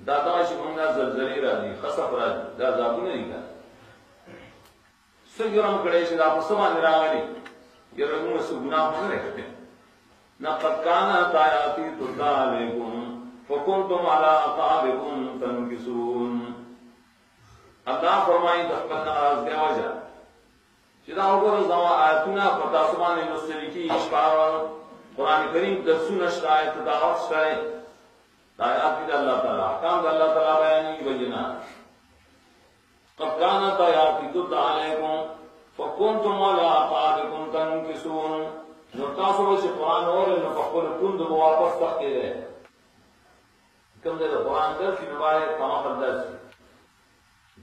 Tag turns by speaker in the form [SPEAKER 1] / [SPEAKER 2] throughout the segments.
[SPEAKER 1] दादा शिमंगा जलजली राजी खसफ राजी दा जाबुने दिगा सुजुरम कड़े से आप समान रागली ये रंगों से गुनाह नहीं रखते न पक्काना तायाती तुदा लेकुम फकुंतुम अला अकाबिकुम तनकिसून अल्लाह फरमाई दखलना देवजा शिदा उगर जमा आयतुना पता समान मुस्तलिकी इश्कार कुरान करीम दर्शुन शायत दावत करे आयात अल्लाह ताला काम अल्लाह ताला बयानी बजना पक्काना तायाती तुदा लेकुम फकुंतुम अला अकाबिकुम तनकिसून जो तासुब से कुरान और न फकुल कुंद वापस तकते रहे कम दे कुरान दर की बारे तमाम दर्स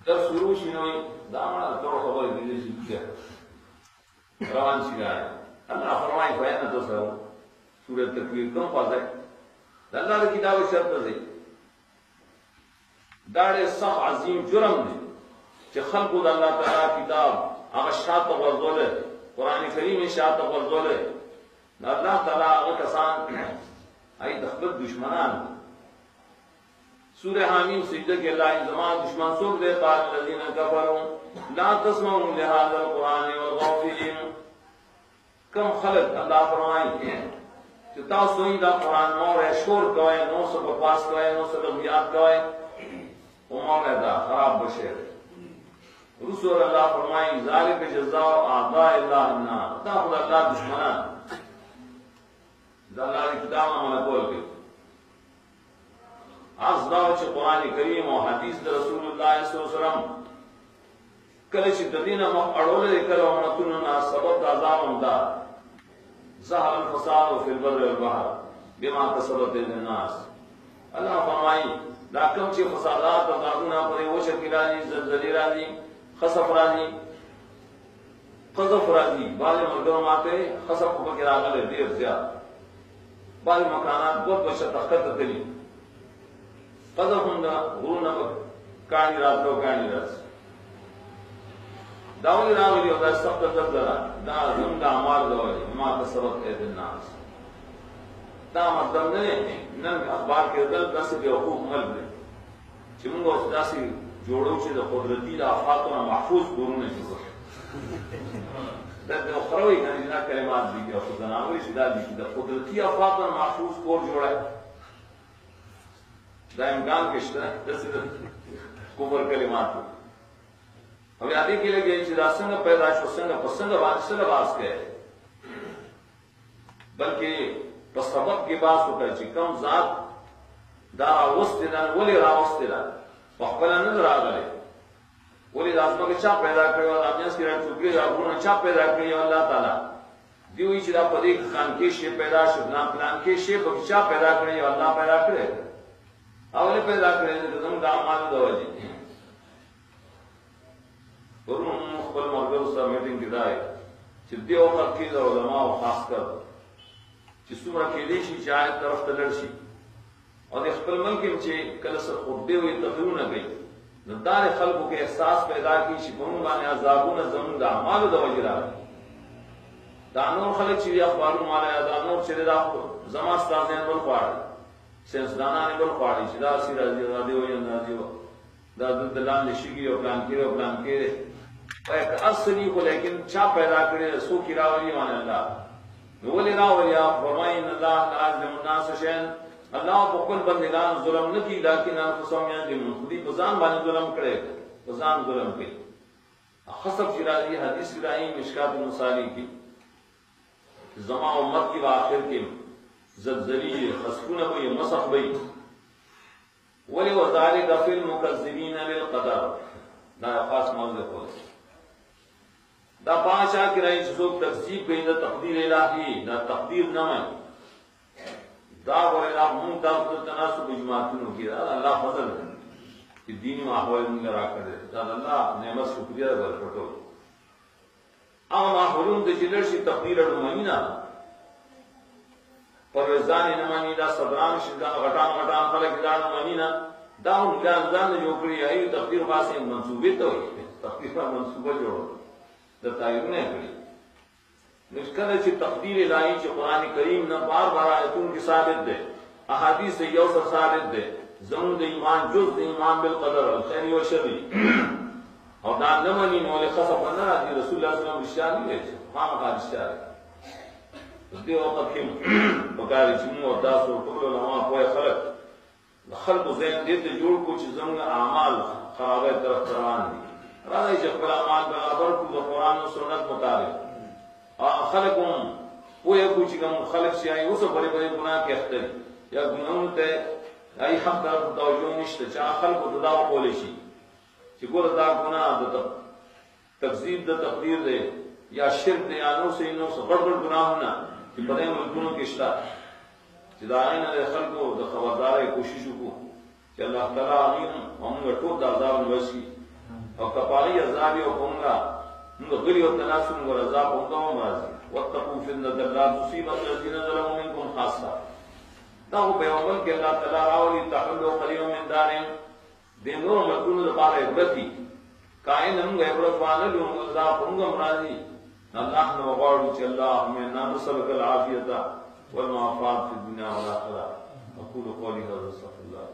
[SPEAKER 1] दर शुरू शिनोई दामना तो खबर दे सी क्या रवान सिगा अल्लाह फरमाई बयान तो सर सूरत तकवीर कम पासे अल्लाह की किताब शर्त है दाड़े सख अजीम जुर्म ने कि खल्क अल्लाह ताला किताब अगशात वरदोल कुरान करीम में शात वरदोल अल्लाह ताला कसान आई दखलत दुश्मनान सूरह हामीम सिजदे के अल्लाह जमान दुश्मन सुख दे काल लजीना कफरू ला तस्माउ लिहाज़ा कुरान वलगौ फीहि कम खलक अल्लाह फरमाई कि तासु दा कुरान मोर शोर कवे नो सब पास कवे नो सब याद कवे उमर दा खराब बशर रसूल अल्लाह फरमाई जालिक जज़ाउ आदा इल्लाह अन्नार दा खुदा अल्लाह दुश्मनान अल्लाह की किताब में बोल के आज दाव च कुरान करीम और हदीस रसूलुल्लाह सल्लल्लाहु अलैहि वसल्लम कल च दीना म अड़ोले करो मतुना सबब आजाम हमदा ज़हर अलफसाद फिल बर्र वल बहर बिमा कसबत الناس अल्लाह फरमाई दाकम च फसादात दागुना पर वो शकिलानी जलजली राजी खसफ राजी कज़फ राजी बाले मर्दों माते खसफ को के रागले देर ज्यादा बाल मकानात बहुत बशा तख्त तली कदर हुंदा गुरुना कहानी रात को कहानी रात दावली रावली होता है सब तजरा दा जुंदा मार दो मां का सबक है दिनास दा मतलब ने नन अखबार के दल दस के हुकूक मल दे चिमुंगो दासी जोड़ो से कुदरती दा फातुना महफूज गुरुने जो ده خروي كان هناك كلمات دي او تناول شداد دي ده قدرتي افاق محفوظ کور جوړه دا امکان کشته د کومر کلمات او یادې کې لګي چې دا څنګه پیدا شو څنګه پسند واسطه واسطه بلکې په سبب کې باس وکړي چې کوم ذات دا واستدان ولې راوستل په خپل نه راغلی ولی لازمه کې چا پیدا کړو راځي چې راځي راغونه چا پیدا کړی الله تعالی دیوی چې دا په دې خان کې شی پیدا شو نه پلان کې شی په چا پیدا کړی الله پیدا کړی اول پیدا کړی زموږ د اعمال دوجي ورون خپل مرګو سره میټینګ کیدای چې دیو وخت کې د علماء خاص کر چې څومره کې دي چې چا طرف ته لړشي او د خپل ملک چې کله څه خطبه وي تقریرونه کوي ندار خلقو کے احساس پیدا کی شپون بانے عذابون زمون دا اعمالو دا وجہ راوی دا نور خلق چیوی اخبارو مالا یا دا نور چیوی دا زمان ستازین بل خواری سینسدانانی بل خواری چی دا سی رازی دا دیو یا نازیو دا دلان لشگی و پلان کیرے و پلان کیرے و ایک اصلی کو لیکن چا پیدا کرے سو کی راولی مانے اللہ نولی راولی فرمائن اللہ لازم الناس شین اللہ بکل بندگان ظلم نہ کی لیکن انفسهم یظلمون خودی بزان باندې ظلم کړي بزان ظلم کوي خصب شرازی حدیث رائی مشکات المصالی کی زما امت کی آخر کے زلزلی خسفون کوئی مسخ بئی ولی وذالک فی المکذبین للقدر دا خاص موضوع ہے دا پانچ کی رائی جو تکذیب کئی دا تقدیر الہی دا تقدیر نہ ہے دا ولا مونږ د تناسب اجماعتونو کې الله فضل چې دیني ماحول موږ راکړل دا الله نعمت شکریا ورکړو او ماحولون د جلرشي تقدیر المؤمنه پروزان نه مانی دا صدران شدا غټان غټان خلک دا نه مانی نه دا هم ځان نه جوړ کړی ای تقدیر واسه منسوبه ته وي تقدیر منسوبه جوړ د تایونه کړی نشکره چې تقدیر الہی چې قران کریم نه بار بار آیتون کې ثابت ده احادیث یو سره ثابت ده زمون د ایمان جز د ایمان بالقدر الخير والشر او دا نه مني نو له خصف نه راځي رسول الله صلی الله علیه وسلم رښتیا نه وایي ما هغه رښتیا دې وخت کې وکړي چې موږ تاسو ټول علماء په خلق ذهن دې ته جوړ کو چې زموږ اعمال خرابه طرف روان دي راځي چې خپل اعمال برابر کړو د قران او سنت مطابق خلقهم وې کو چې کوم خلق شي اوس په لري ګناه کې اخته یا ګناونه ته ای حق طرف توجه نشته چې خلق ته دا کول شي چې ګور دا ګناه د تکذیب د تقدیر دی یا شرک دی یا نو سه نو غړ ګناهونه چې په دې ملکونو کې شته چې دا نه د خلکو د خبردارۍ کوشش وکړو چې الله تعالی امین موږ ټول د عذاب نوشي او کفاره عذاب یو کومه موږ غړي او تناسب موږ عذاب کومه مرضی واتقوا فتنة لا تصيبن الذين ظلموا منكم خاصة دا هو په اول کې الله تعالی راولي تحلوا قليلا من دارهم د نور ملکونو لپاره عبرتي کائن موږ عبرت باندې موږ عذاب کومه مرضی الله نو غواړو چې الله موږ نسألك العافية والمعافاة في الدنيا والآخرة. أقول قولي هذا استغفر الله.